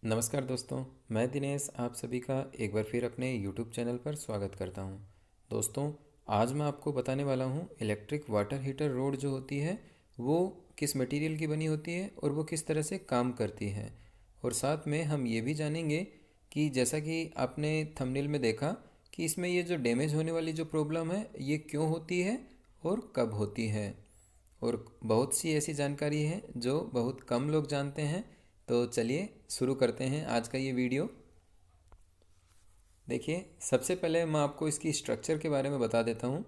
नमस्कार दोस्तों, मैं दिनेश आप सभी का एक बार फिर अपने YouTube चैनल पर स्वागत करता हूं। दोस्तों, आज मैं आपको बताने वाला हूं इलेक्ट्रिक वाटर हीटर रोड जो होती है वो किस मटेरियल की बनी होती है और वो किस तरह से काम करती है। और साथ में हम ये भी जानेंगे कि जैसा कि आपने थंबनेल में देखा कि इसमें ये जो डैमेज होने वाली जो प्रॉब्लम है ये क्यों होती है और कब होती है। और बहुत सी ऐसी जानकारी है जो बहुत कम लोग जानते हैं। तो चलिए शुरू करते हैं आज का ये वीडियो। देखिए, सबसे पहले मैं आपको इसकी स्ट्रक्चर के बारे में बता देता हूँ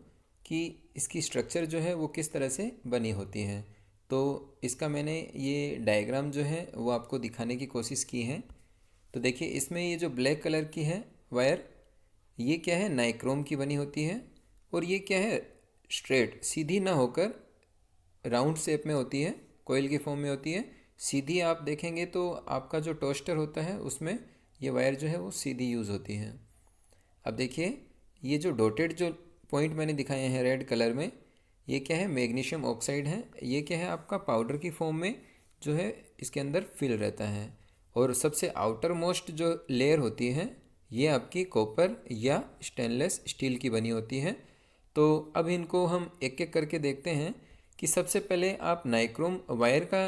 कि इसकी स्ट्रक्चर जो है वो किस तरह से बनी होती है। तो इसका मैंने ये डायग्राम जो है वो आपको दिखाने की कोशिश की है। तो देखिए, इसमें ये जो ब्लैक कलर की है वायर, ये क्या है, नाइक्रोम की बनी होती है। और ये क्या है, स्ट्रेट सीधी ना होकर राउंड शेप में होती है, कोयल के फॉर्म में होती है। सीधी आप देखेंगे तो आपका जो टोस्टर होता है उसमें ये वायर जो है वो सीधी यूज़ होती है। अब देखिए, ये जो डॉटेड जो पॉइंट मैंने दिखाए हैं रेड कलर में, ये क्या है, मैग्नीशियम ऑक्साइड है। ये क्या है, आपका पाउडर की फॉर्म में जो है इसके अंदर फिल रहता है। और सबसे आउटर मोस्ट जो लेयर होती है ये आपकी कॉपर या स्टेनलेस स्टील की बनी होती है। तो अब इनको हम एक एक करके देखते हैं कि सबसे पहले आप नाइक्रोम वायर का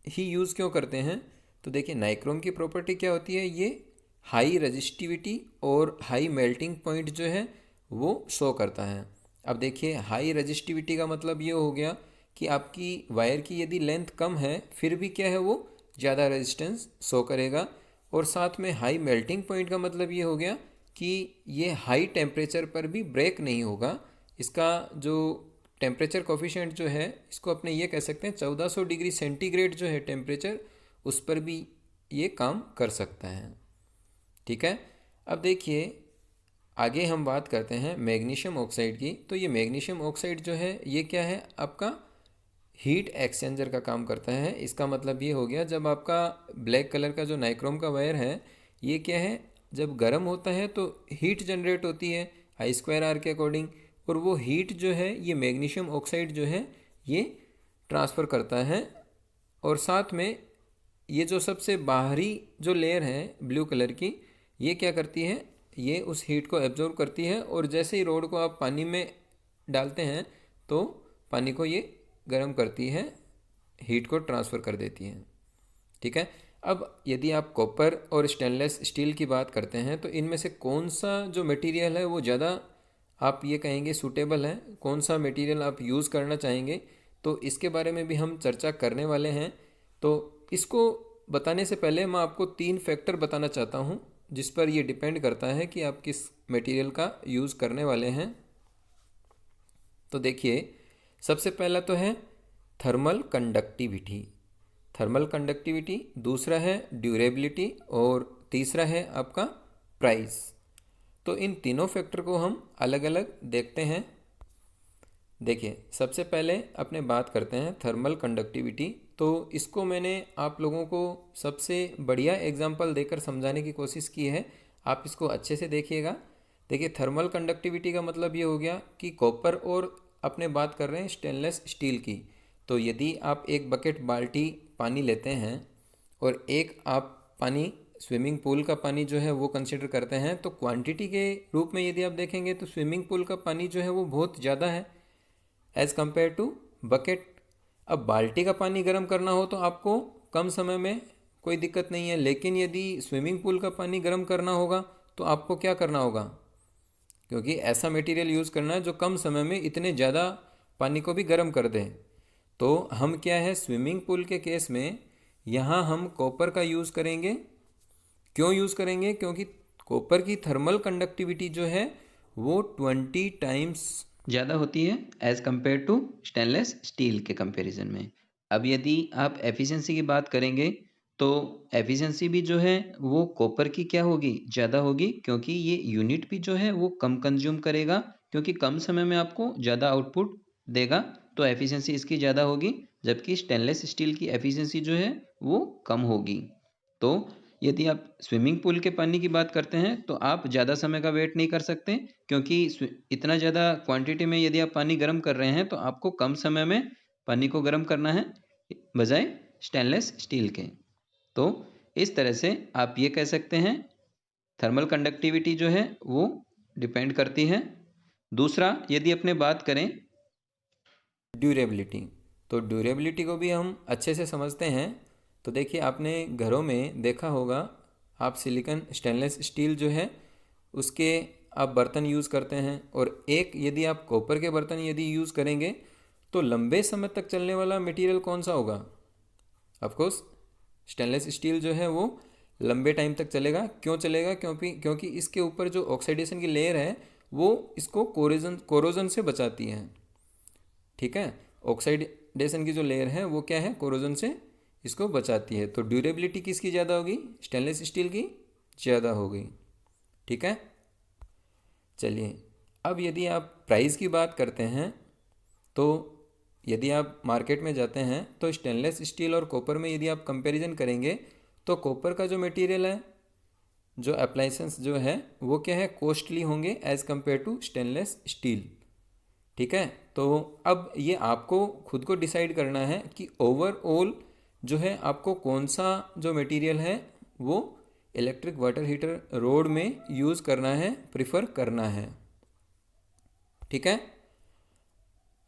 ही यूज़ क्यों करते हैं। तो देखिए, नाइक्रोम की प्रॉपर्टी क्या होती है, ये हाई रजिस्टिविटी और हाई मेल्टिंग पॉइंट जो है वो शो करता है। अब देखिए, हाई रजिस्टिविटी का मतलब ये हो गया कि आपकी वायर की यदि लेंथ कम है फिर भी क्या है, वो ज़्यादा रेजिस्टेंस शो करेगा। और साथ में हाई मेल्टिंग पॉइंट का मतलब ये हो गया कि ये हाई टेम्परेचर पर भी ब्रेक नहीं होगा। इसका जो टेम्परेचर कोफिशिएंट जो है इसको अपने ये कह सकते हैं 1400 डिग्री सेंटीग्रेड जो है टेम्परेचर, उस पर भी ये काम कर सकता है। ठीक है। अब देखिए, आगे हम बात करते हैं मैग्नीशियम ऑक्साइड की। तो ये मैग्नीशियम ऑक्साइड जो है ये क्या है, आपका हीट एक्सचेंजर का काम करता है। इसका मतलब ये हो गया, जब आपका ब्लैक कलर का जो नाइक्रोम का वायर है ये क्या है, जब गर्म होता है तो हीट जनरेट होती है I²R के अकॉर्डिंग। और वो हीट जो है ये मैग्नीशियम ऑक्साइड जो है ये ट्रांसफ़र करता है। और साथ में ये जो सबसे बाहरी जो लेयर है ब्लू कलर की, ये क्या करती है, ये उस हीट को एब्जॉर्ब करती है। और जैसे ही रोड को आप पानी में डालते हैं तो पानी को ये गर्म करती है, हीट को ट्रांसफ़र कर देती है। ठीक है। अब यदि आप कॉपर और स्टेनलेस स्टील की बात करते हैं तो इनमें से कौन सा जो मटेरियल है वो ज़्यादा आप ये कहेंगे सूटेबल है, कौन सा मटेरियल आप यूज़ करना चाहेंगे, तो इसके बारे में भी हम चर्चा करने वाले हैं। तो इसको बताने से पहले मैं आपको 3 फैक्टर बताना चाहता हूँ जिस पर ये डिपेंड करता है कि आप किस मटेरियल का यूज़ करने वाले हैं। तो देखिए, सबसे पहला तो है थर्मल कंडक्टिविटी। थर्मल कंडक्टिविटी, दूसरा है ड्यूरेबिलिटी और तीसरा है आपका प्राइस। तो इन तीनों फैक्टर को हम अलग अलग देखते हैं। देखिए, सबसे पहले अपने बात करते हैं थर्मल कंडक्टिविटी। तो इसको मैंने आप लोगों को सबसे बढ़िया एग्जांपल देकर समझाने की कोशिश की है, आप इसको अच्छे से देखिएगा। देखिए, थर्मल कंडक्टिविटी का मतलब ये हो गया कि कॉपर और अपने बात कर रहे हैं स्टेनलेस स्टील की। तो यदि आप एक बकेट बाल्टी पानी लेते हैं और एक आप पानी स्विमिंग पूल का पानी जो है वो कंसिडर करते हैं, तो क्वांटिटी के रूप में यदि आप देखेंगे तो स्विमिंग पूल का पानी जो है वो बहुत ज़्यादा है एज़ कम्पेयर टू बकेट। अब बाल्टी का पानी गर्म करना हो तो आपको कम समय में कोई दिक्कत नहीं है, लेकिन यदि स्विमिंग पूल का पानी गर्म करना होगा तो आपको क्या करना होगा, क्योंकि ऐसा मटेरियल यूज़ करना है जो कम समय में इतने ज़्यादा पानी को भी गर्म कर दे। तो हम क्या है, स्विमिंग पूल के केस में यहाँ हम कॉपर का यूज़ करेंगे। क्यों यूज़ करेंगे, क्योंकि कॉपर की थर्मल कंडक्टिविटी जो है वो 20 टाइम्स ज़्यादा होती है as compare to stainless steel के कंपैरिजन में। अब यदि आप एफिशिएंसी की बात करेंगे तो एफिशिएंसी भी जो है वो कॉपर की क्या होगी, ज़्यादा होगी, क्योंकि ये यूनिट भी जो है वो कम कंज्यूम करेगा, क्योंकि कम समय में आपको ज़्यादा आउटपुट देगा। तो एफिशिएंसी इसकी ज़्यादा होगी, जबकि स्टेनलेस स्टील की एफिशिएंसी जो है वो कम होगी। तो यदि आप स्विमिंग पूल के पानी की बात करते हैं तो आप ज़्यादा समय का वेट नहीं कर सकते, क्योंकि इतना ज़्यादा क्वांटिटी में यदि आप पानी गर्म कर रहे हैं तो आपको कम समय में पानी को गर्म करना है बजाय स्टेनलेस स्टील के। तो इस तरह से आप ये कह सकते हैं थर्मल कंडक्टिविटी जो है वो डिपेंड करती है। दूसरा, यदि अपने बात करें ड्यूरेबिलिटी, तो ड्यूरेबिलिटी को भी हम अच्छे से समझते हैं। तो देखिए, आपने घरों में देखा होगा, आप सिलिकॉन स्टेनलेस स्टील जो है उसके आप बर्तन यूज़ करते हैं, और एक यदि आप कॉपर के बर्तन यदि यूज़ करेंगे तो लंबे समय तक चलने वाला मटेरियल कौन सा होगा? ऑफकोर्स स्टेनलेस स्टील जो है वो लंबे टाइम तक चलेगा। क्यों चलेगा? क्योंकि इसके ऊपर जो ऑक्सीडेशन की लेयर है वो इसको कोरोजन से बचाती है। ठीक है, ऑक्सीडेशन की जो लेयर है वो क्या है, कोरोजन से इसको बचाती है। तो ड्यूरेबिलिटी किसकी ज़्यादा होगी? स्टेनलेस स्टील की ज़्यादा होगी। ठीक है, चलिए अब यदि आप प्राइस की बात करते हैं तो यदि आप मार्केट में जाते हैं तो स्टेनलेस स्टील और कॉपर में यदि आप कंपैरिजन करेंगे तो कॉपर का जो मटेरियल है, जो अप्लायंसेस जो है वो क्या है, कॉस्टली होंगे as compare to stainless steel. ठीक है, तो अब ये आपको खुद को डिसाइड करना है कि ओवरऑल जो है आपको कौन सा जो मटेरियल है वो इलेक्ट्रिक वाटर हीटर रोड में यूज़ करना है, प्रिफर करना है। ठीक है,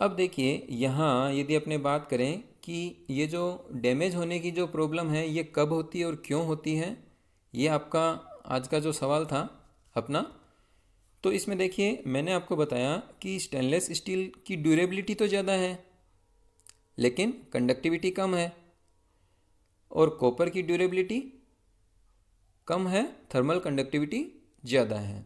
अब देखिए यहाँ यदि अपने बात करें कि ये जो डैमेज होने की जो प्रॉब्लम है ये कब होती है और क्यों होती है, ये आपका आज का जो सवाल था अपना। तो इसमें देखिए, मैंने आपको बताया कि स्टेनलेस स्टील की ड्यूरेबिलिटी तो ज़्यादा है लेकिन कंडक्टिविटी कम है, और कॉपर की ड्यूरेबिलिटी कम है, थर्मल कंडक्टिविटी ज़्यादा है।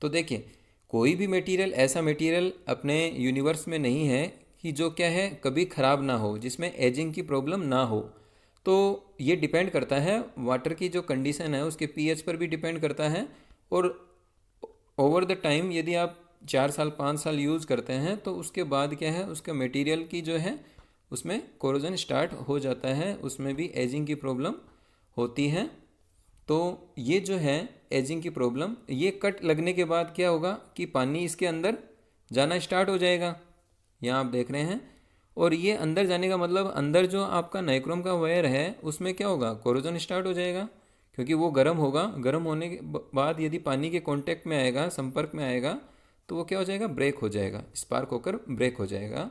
तो देखिए, कोई भी मटेरियल ऐसा मटेरियल अपने यूनिवर्स में नहीं है कि जो क्या है कभी ख़राब ना हो, जिसमें एजिंग की प्रॉब्लम ना हो। तो ये डिपेंड करता है वाटर की जो कंडीशन है उसके पीएच पर भी डिपेंड करता है, और ओवर द टाइम यदि आप 4 साल 5 साल यूज़ करते हैं तो उसके बाद क्या है, उसका मटेरियल की जो है उसमें कोरोजन स्टार्ट हो जाता है, उसमें भी एजिंग की प्रॉब्लम होती है। तो ये जो है एजिंग की प्रॉब्लम, ये कट लगने के बाद क्या होगा कि पानी इसके अंदर जाना स्टार्ट हो जाएगा, यहाँ आप देख रहे हैं। और ये अंदर जाने का मतलब अंदर जो आपका नाइक्रोम का वायर है उसमें क्या होगा, कोरोजन स्टार्ट हो जाएगा, क्योंकि वो गर्म होगा। गर्म होने के बाद यदि पानी के कांटेक्ट में आएगा, संपर्क में आएगा, तो वो क्या हो जाएगा, ब्रेक हो जाएगा, स्पार्क होकर ब्रेक हो जाएगा।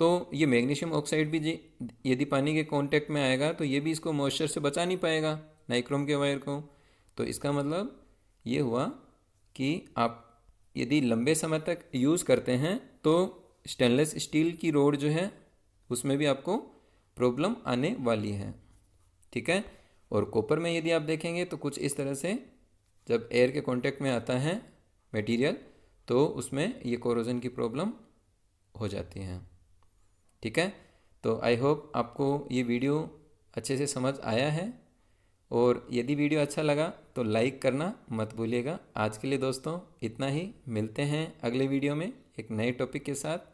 तो ये मैग्नीशियम ऑक्साइड भी यदि पानी के कांटेक्ट में आएगा तो ये भी इसको मॉइस्चर से बचा नहीं पाएगा, नाइक्रोम के वायर को। तो इसका मतलब ये हुआ कि आप यदि लंबे समय तक यूज़ करते हैं तो स्टेनलेस स्टील की रोड जो है उसमें भी आपको प्रॉब्लम आने वाली है। ठीक है, और कॉपर में यदि आप देखेंगे तो कुछ इस तरह से, जब एयर के कांटेक्ट में आता है मटेरियल तो उसमें ये कोरोजन की प्रॉब्लम हो जाती है। ठीक है, तो आई होप आपको ये वीडियो अच्छे से समझ आया है, और यदि वीडियो अच्छा लगा तो लाइक करना मत भूलिएगा। आज के लिए दोस्तों इतना ही, मिलते हैं अगले वीडियो में एक नए टॉपिक के साथ।